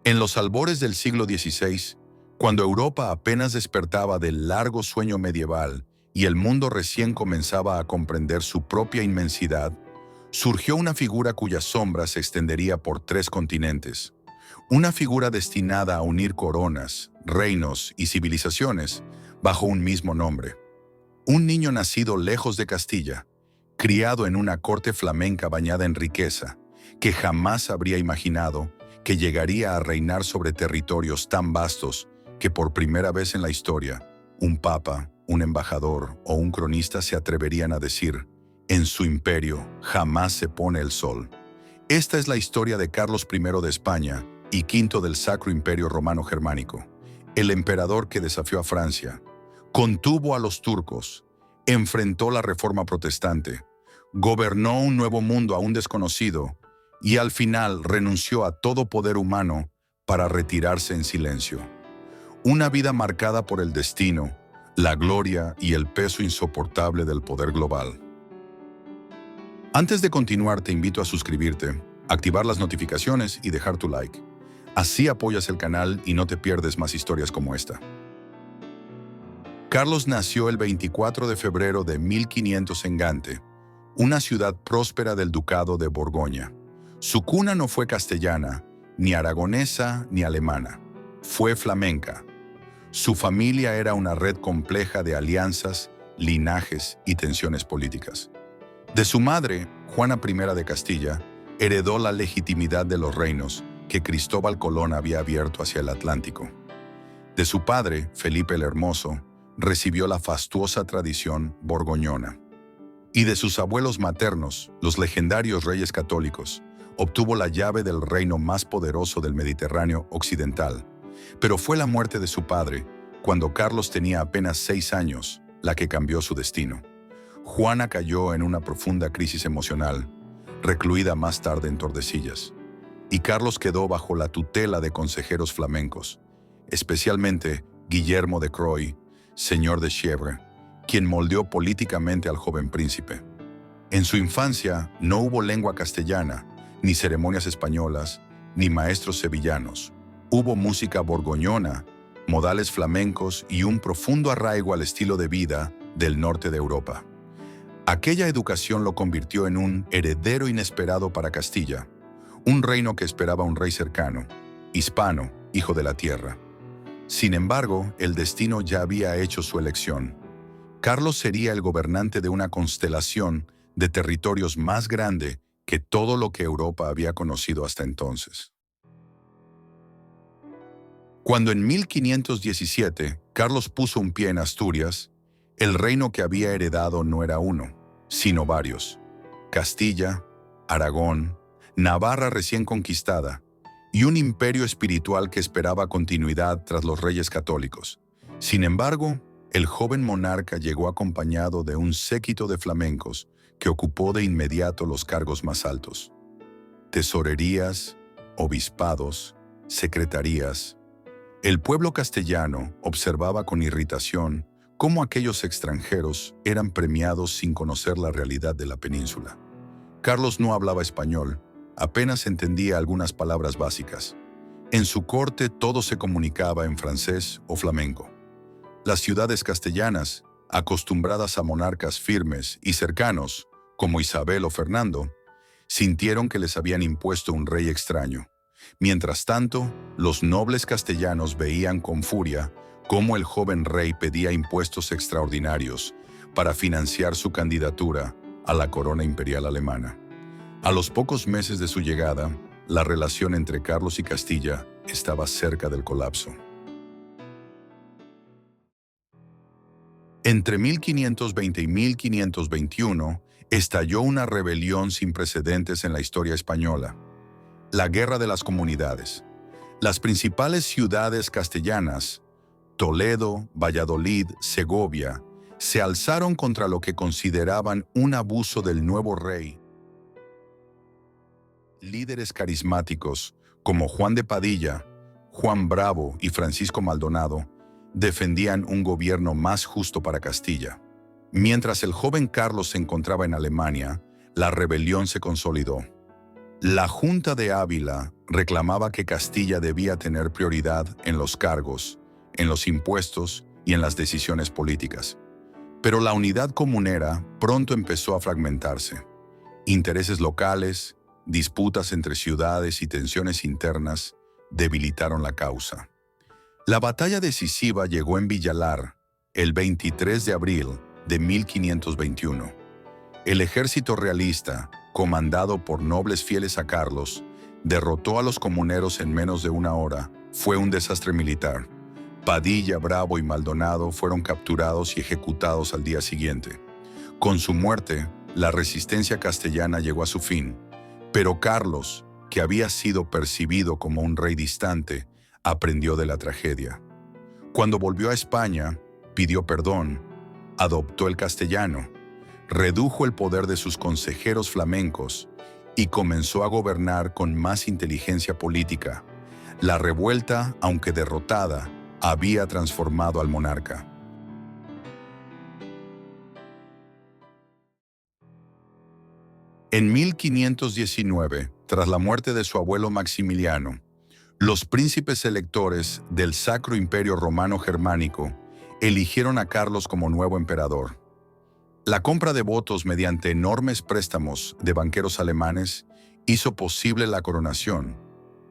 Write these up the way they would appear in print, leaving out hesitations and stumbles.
En los albores del siglo XVI, cuando Europa apenas despertaba del largo sueño medieval y el mundo recién comenzaba a comprender su propia inmensidad, surgió una figura cuya sombra se extendería por 3 continentes. Una figura destinada a unir coronas, reinos y civilizaciones bajo un mismo nombre. Un niño nacido lejos de Castilla, criado en una corte flamenca bañada en riqueza, que jamás habría imaginado que llegaría a reinar sobre territorios tan vastos que por primera vez en la historia, un papa, un embajador o un cronista se atreverían a decir: en su imperio jamás se pone el sol. Esta es la historia de Carlos I de España y V del Sacro Imperio Romano Germánico, el emperador que desafió a Francia, contuvo a los turcos, enfrentó la reforma protestante, gobernó un nuevo mundo aún desconocido y al final renunció a todo poder humano para retirarse en silencio. Una vida marcada por el destino, la gloria y el peso insoportable del poder global. Antes de continuar, te invito a suscribirte, activar las notificaciones y dejar tu like. Así apoyas el canal y no te pierdes más historias como esta. Carlos nació el 24 de febrero de 1500 en Gante, una ciudad próspera del Ducado de Borgoña. Su cuna no fue castellana, ni aragonesa, ni alemana. Fue flamenca. Su familia era una red compleja de alianzas, linajes y tensiones políticas. De su madre, Juana I de Castilla, heredó la legitimidad de los reinos que Cristóbal Colón había abierto hacia el Atlántico. De su padre, Felipe el Hermoso, recibió la fastuosa tradición borgoñona. Y de sus abuelos maternos, los legendarios reyes católicos, obtuvo la llave del reino más poderoso del Mediterráneo occidental. Pero fue la muerte de su padre, cuando Carlos tenía apenas 6 años, la que cambió su destino. Juana cayó en una profunda crisis emocional, recluida más tarde en Tordesillas, y Carlos quedó bajo la tutela de consejeros flamencos, especialmente Guillermo de Croy, señor de Chievres, quien moldeó políticamente al joven príncipe. En su infancia no hubo lengua castellana, ni ceremonias españolas, ni maestros sevillanos. Hubo música borgoñona, modales flamencos y un profundo arraigo al estilo de vida del norte de Europa. Aquella educación lo convirtió en un heredero inesperado para Castilla, un reino que esperaba un rey cercano, hispano, hijo de la tierra. Sin embargo, el destino ya había hecho su elección. Carlos sería el gobernante de una constelación de territorios más grande que todo lo que Europa había conocido hasta entonces. Cuando en 1517 Carlos puso un pie en Asturias, el reino que había heredado no era uno, sino varios: Castilla, Aragón, Navarra recién conquistada, y un imperio espiritual que esperaba continuidad tras los reyes católicos. Sin embargo, el joven monarca llegó acompañado de un séquito de flamencos que ocupó de inmediato los cargos más altos: tesorerías, obispados, secretarías. El pueblo castellano observaba con irritación cómo aquellos extranjeros eran premiados sin conocer la realidad de la península. Carlos no hablaba español, apenas entendía algunas palabras básicas. En su corte todo se comunicaba en francés o flamenco. Las ciudades castellanas, acostumbradas a monarcas firmes y cercanos, como Isabel o Fernando, sintieron que les habían impuesto un rey extraño. Mientras tanto, los nobles castellanos veían con furia cómo el joven rey pedía impuestos extraordinarios para financiar su candidatura a la corona imperial alemana. A los pocos meses de su llegada, la relación entre Carlos y Castilla estaba cerca del colapso. Entre 1520 y 1521 estalló una rebelión sin precedentes en la historia española: la Guerra de las Comunidades. Las principales ciudades castellanas, Toledo, Valladolid, Segovia, se alzaron contra lo que consideraban un abuso del nuevo rey. Líderes carismáticos como Juan de Padilla, Juan Bravo y Francisco Maldonado defendían un gobierno más justo para Castilla. Mientras el joven Carlos se encontraba en Alemania, la rebelión se consolidó. La Junta de Ávila reclamaba que Castilla debía tener prioridad en los cargos, en los impuestos y en las decisiones políticas. Pero la unidad comunera pronto empezó a fragmentarse. Intereses locales, disputas entre ciudades y tensiones internas debilitaron la causa. La batalla decisiva llegó en Villalar, el 23 de abril de 1521. El ejército realista, comandado por nobles fieles a Carlos, derrotó a los comuneros en menos de una hora. Fue un desastre militar. Padilla, Bravo y Maldonado fueron capturados y ejecutados al día siguiente. Con su muerte, la resistencia castellana llegó a su fin, pero Carlos, que había sido percibido como un rey distante, aprendió de la tragedia. Cuando volvió a España, pidió perdón, adoptó el castellano, redujo el poder de sus consejeros flamencos y comenzó a gobernar con más inteligencia política. La revuelta, aunque derrotada, había transformado al monarca. En 1519, tras la muerte de su abuelo Maximiliano, los príncipes electores del Sacro Imperio Romano Germánico eligieron a Carlos como nuevo emperador. La compra de votos mediante enormes préstamos de banqueros alemanes hizo posible la coronación,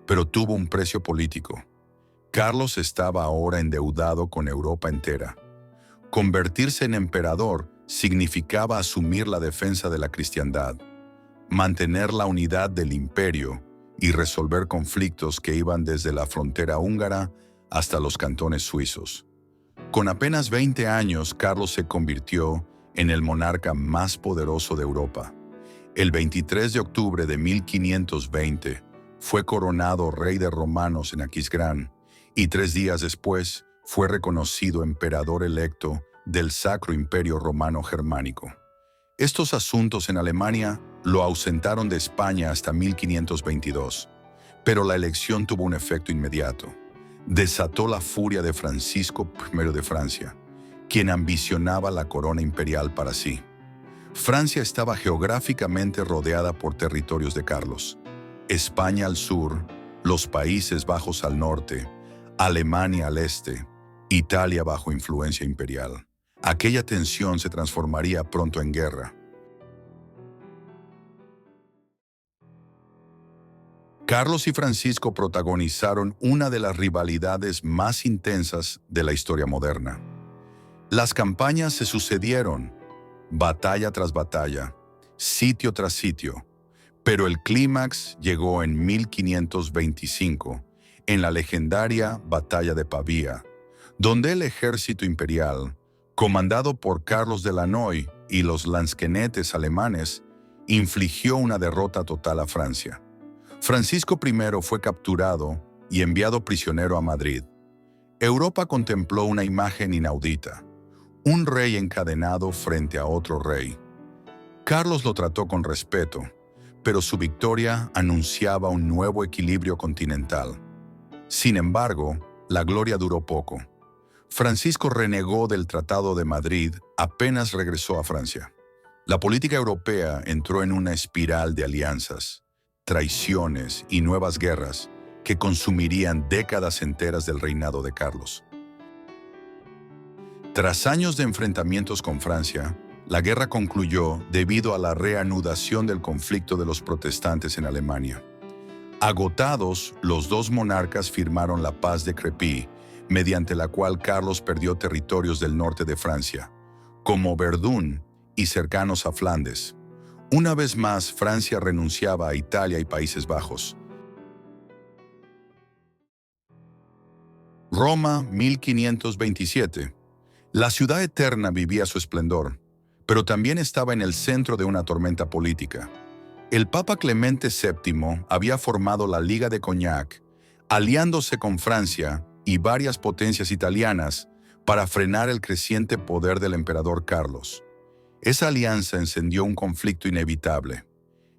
pero tuvo un precio político. Carlos estaba ahora endeudado con Europa entera. Convertirse en emperador significaba asumir la defensa de la cristiandad, mantener la unidad del imperio y resolver conflictos que iban desde la frontera húngara hasta los cantones suizos. Con apenas 20 años, Carlos se convirtió en el monarca más poderoso de Europa. El 23 de octubre de 1520 fue coronado rey de romanos en Aquisgrán y 3 días después fue reconocido emperador electo del Sacro Imperio Romano Germánico. Estos asuntos en Alemania lo ausentaron de España hasta 1522, pero la elección tuvo un efecto inmediato. Desató la furia de Francisco I de Francia, quien ambicionaba la corona imperial para sí. Francia estaba geográficamente rodeada por territorios de Carlos. España al sur, los Países Bajos al norte, Alemania al este, Italia bajo influencia imperial. Aquella tensión se transformaría pronto en guerra. Carlos y Francisco protagonizaron una de las rivalidades más intensas de la historia moderna. Las campañas se sucedieron, batalla tras batalla, sitio tras sitio, pero el clímax llegó en 1525, en la legendaria Batalla de Pavía, donde el ejército imperial, comandado por Carlos de Lannoy y los lansquenetes alemanes, infligió una derrota total a Francia. Francisco I fue capturado y enviado prisionero a Madrid. Europa contempló una imagen inaudita, un rey encadenado frente a otro rey. Carlos lo trató con respeto, pero su victoria anunciaba un nuevo equilibrio continental. Sin embargo, la gloria duró poco. Francisco renegó del Tratado de Madrid apenas regresó a Francia. La política europea entró en una espiral de alianzas, traiciones y nuevas guerras que consumirían décadas enteras del reinado de Carlos. Tras años de enfrentamientos con Francia, la guerra concluyó debido a la reanudación del conflicto de los protestantes en Alemania. Agotados, los dos monarcas firmaron la Paz de Crepy, mediante la cual Carlos perdió territorios del norte de Francia, como Verdún y cercanos a Flandes. Una vez más, Francia renunciaba a Italia y Países Bajos. Roma, 1527. La ciudad eterna vivía su esplendor, pero también estaba en el centro de una tormenta política. El Papa Clemente VII había formado la Liga de Cognac, aliándose con Francia y varias potencias italianas para frenar el creciente poder del emperador Carlos. Esa alianza encendió un conflicto inevitable.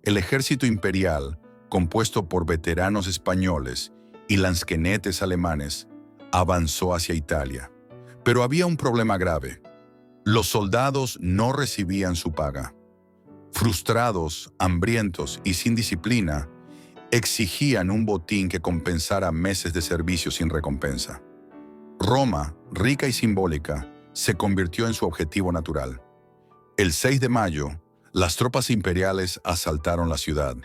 El ejército imperial, compuesto por veteranos españoles y lansquenetes alemanes, avanzó hacia Italia. Pero había un problema grave. Los soldados no recibían su paga. Frustrados, hambrientos y sin disciplina, Exigían un botín que compensara meses de servicio sin recompensa. Roma, rica y simbólica, se convirtió en su objetivo natural. El 6 de mayo, las tropas imperiales asaltaron la ciudad.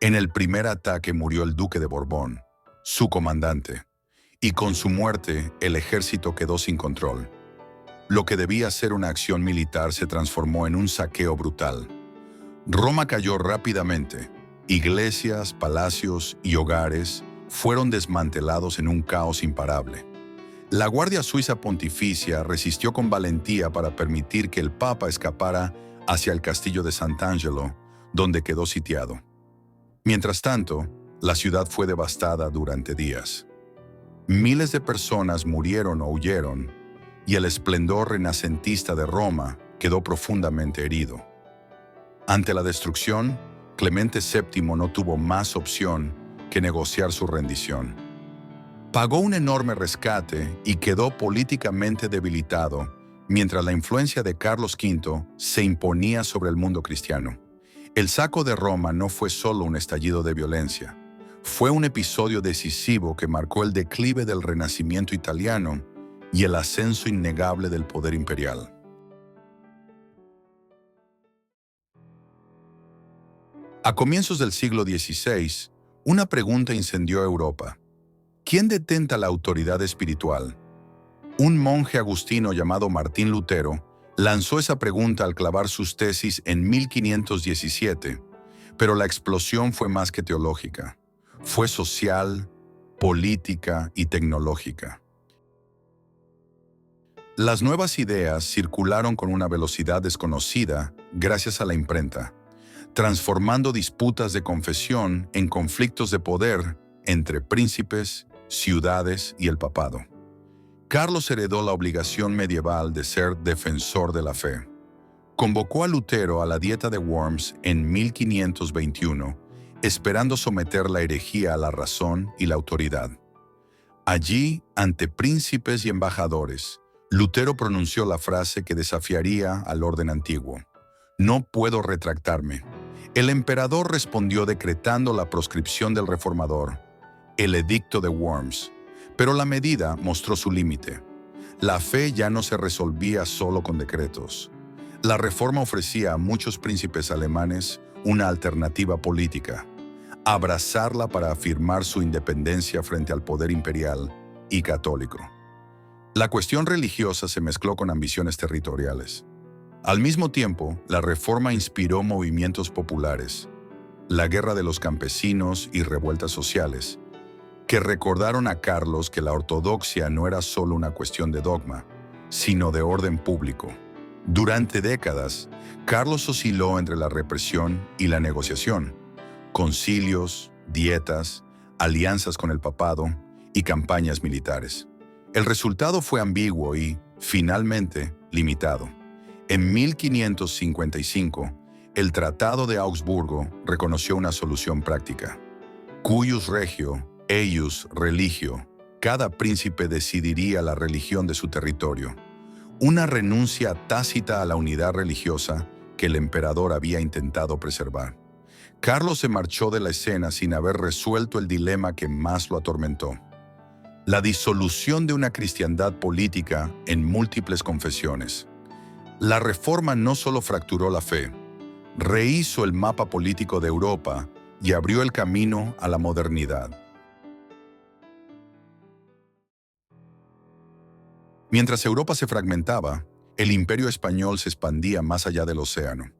En el primer ataque murió el duque de Borbón, su comandante, y con su muerte el ejército quedó sin control. Lo que debía ser una acción militar se transformó en un saqueo brutal. Roma cayó rápidamente. Iglesias, palacios y hogares fueron desmantelados en un caos imparable. La Guardia Suiza Pontificia resistió con valentía para permitir que el Papa escapara hacia el castillo de Sant'Angelo, donde quedó sitiado. Mientras tanto, la ciudad fue devastada durante días. Miles de personas murieron o huyeron, y el esplendor renacentista de Roma quedó profundamente herido. Ante la destrucción, Clemente VII no tuvo más opción que negociar su rendición. Pagó un enorme rescate y quedó políticamente debilitado, mientras la influencia de Carlos V se imponía sobre el mundo cristiano. El saco de Roma no fue solo un estallido de violencia, fue un episodio decisivo que marcó el declive del Renacimiento italiano y el ascenso innegable del poder imperial. A comienzos del siglo XVI, una pregunta incendió Europa. ¿Quién detenta la autoridad espiritual? Un monje agustino llamado Martín Lutero lanzó esa pregunta al clavar sus tesis en 1517, pero la explosión fue más que teológica. Fue social, política y tecnológica. Las nuevas ideas circularon con una velocidad desconocida gracias a la imprenta, transformando disputas de confesión en conflictos de poder entre príncipes, ciudades y el papado. Carlos heredó la obligación medieval de ser defensor de la fe. Convocó a Lutero a la Dieta de Worms en 1521, esperando someter la herejía a la razón y la autoridad. Allí, ante príncipes y embajadores, Lutero pronunció la frase que desafiaría al orden antiguo: «No puedo retractarme». El emperador respondió decretando la proscripción del reformador, el Edicto de Worms, pero la medida mostró su límite. La fe ya no se resolvía solo con decretos. La reforma ofrecía a muchos príncipes alemanes una alternativa política: abrazarla para afirmar su independencia frente al poder imperial y católico. La cuestión religiosa se mezcló con ambiciones territoriales. Al mismo tiempo, la reforma inspiró movimientos populares, la guerra de los campesinos y revueltas sociales, que recordaron a Carlos que la ortodoxia no era solo una cuestión de dogma, sino de orden público. Durante décadas, Carlos osciló entre la represión y la negociación, concilios, dietas, alianzas con el papado y campañas militares. El resultado fue ambiguo y, finalmente, limitado. En 1555, el Tratado de Augsburgo reconoció una solución práctica: cuius regio, eius religio. Cada príncipe decidiría la religión de su territorio. Una renuncia tácita a la unidad religiosa que el emperador había intentado preservar. Carlos se marchó de la escena sin haber resuelto el dilema que más lo atormentó: la disolución de una cristiandad política en múltiples confesiones. La reforma no solo fracturó la fe, rehizo el mapa político de Europa y abrió el camino a la modernidad. Mientras Europa se fragmentaba, el Imperio Español se expandía más allá del océano.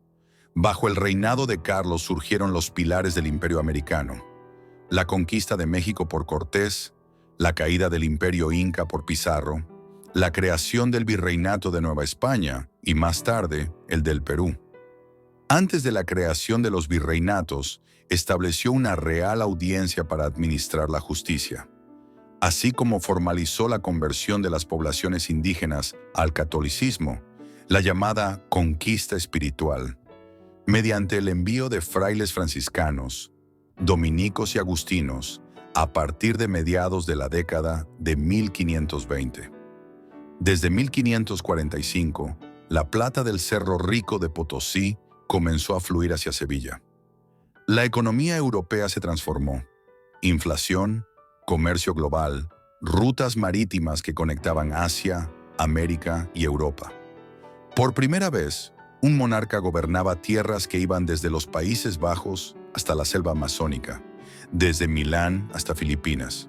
Bajo el reinado de Carlos surgieron los pilares del Imperio Americano: la conquista de México por Cortés, la caída del Imperio Inca por Pizarro, la creación del Virreinato de Nueva España y, más tarde, el del Perú. Antes de la creación de los virreinatos, estableció una real audiencia para administrar la justicia, así como formalizó la conversión de las poblaciones indígenas al catolicismo, la llamada conquista espiritual, mediante el envío de frailes franciscanos, dominicos y agustinos a partir de mediados de la década de 1520. Desde 1545, la plata del Cerro Rico de Potosí comenzó a fluir hacia Sevilla. La economía europea se transformó. Inflación, comercio global, rutas marítimas que conectaban Asia, América y Europa. Por primera vez, un monarca gobernaba tierras que iban desde los Países Bajos hasta la selva amazónica, desde Milán hasta Filipinas.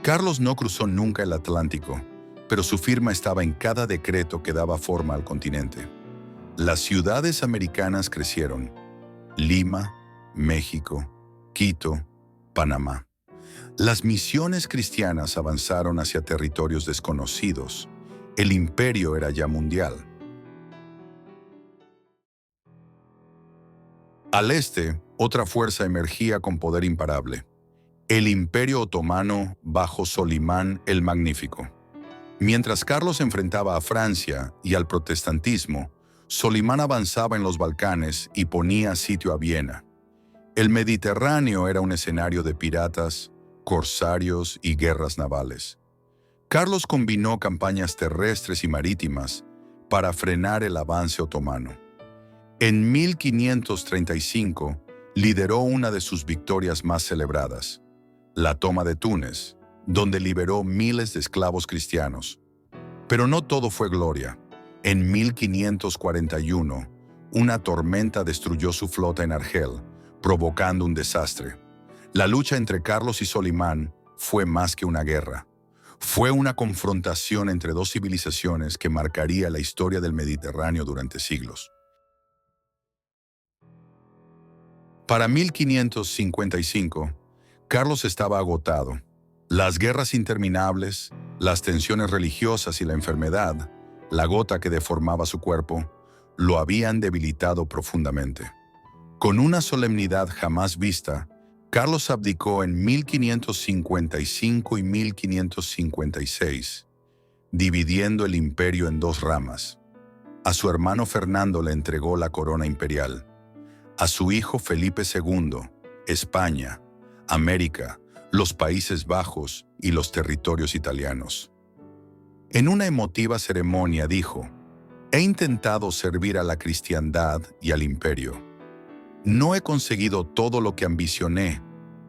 Carlos no cruzó nunca el Atlántico, pero su firma estaba en cada decreto que daba forma al continente. Las ciudades americanas crecieron: Lima, México, Quito, Panamá. Las misiones cristianas avanzaron hacia territorios desconocidos. El imperio era ya mundial. Al este, otra fuerza emergía con poder imparable: el Imperio Otomano bajo Solimán el Magnífico. Mientras Carlos enfrentaba a Francia y al protestantismo, Solimán avanzaba en los Balcanes y ponía sitio a Viena. El Mediterráneo era un escenario de piratas, corsarios y guerras navales. Carlos combinó campañas terrestres y marítimas para frenar el avance otomano. En 1535 lideró una de sus victorias más celebradas, la toma de Túnez, donde liberó miles de esclavos cristianos. Pero no todo fue gloria. En 1541, una tormenta destruyó su flota en Argel, provocando un desastre. La lucha entre Carlos y Solimán fue más que una guerra. Fue una confrontación entre dos civilizaciones que marcaría la historia del Mediterráneo durante siglos. Para 1555, Carlos estaba agotado. Las guerras interminables, las tensiones religiosas y la enfermedad, la gota que deformaba su cuerpo, lo habían debilitado profundamente. Con una solemnidad jamás vista, Carlos abdicó en 1555 y 1556, dividiendo el imperio en dos ramas. A su hermano Fernando le entregó la corona imperial. A su hijo Felipe II, España, América, los Países Bajos y los territorios italianos. En una emotiva ceremonia dijo: «He intentado servir a la cristiandad y al imperio. No he conseguido todo lo que ambicioné,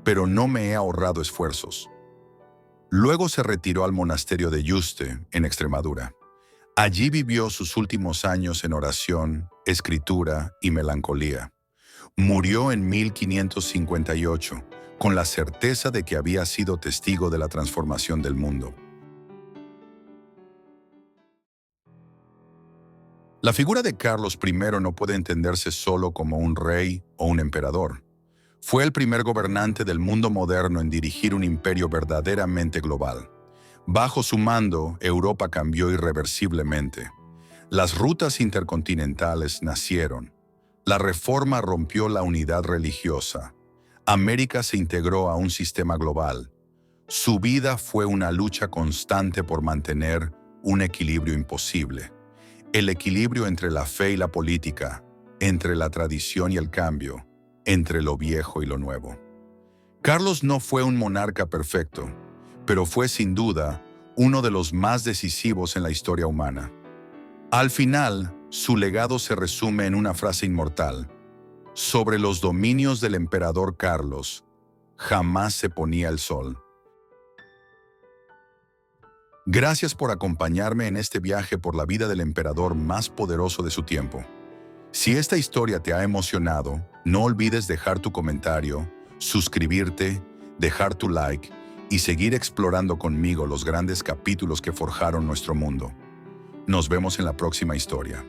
pero no me he ahorrado esfuerzos». Luego se retiró al monasterio de Yuste, en Extremadura. Allí vivió sus últimos años en oración, escritura y melancolía. Murió en 1558, con la certeza de que había sido testigo de la transformación del mundo. La figura de Carlos I no puede entenderse solo como un rey o un emperador. Fue el primer gobernante del mundo moderno en dirigir un imperio verdaderamente global. Bajo su mando, Europa cambió irreversiblemente. Las rutas intercontinentales nacieron. La Reforma rompió la unidad religiosa. América se integró a un sistema global. Su vida fue una lucha constante por mantener un equilibrio imposible. El equilibrio entre la fe y la política, entre la tradición y el cambio, entre lo viejo y lo nuevo. Carlos no fue un monarca perfecto, pero fue sin duda uno de los más decisivos en la historia humana. Al final, su legado se resume en una frase inmortal: «Sobre los dominios del emperador Carlos, jamás se ponía el sol». Gracias por acompañarme en este viaje por la vida del emperador más poderoso de su tiempo. Si esta historia te ha emocionado, no olvides dejar tu comentario, suscribirte, dejar tu like y seguir explorando conmigo los grandes capítulos que forjaron nuestro mundo. Nos vemos en la próxima historia.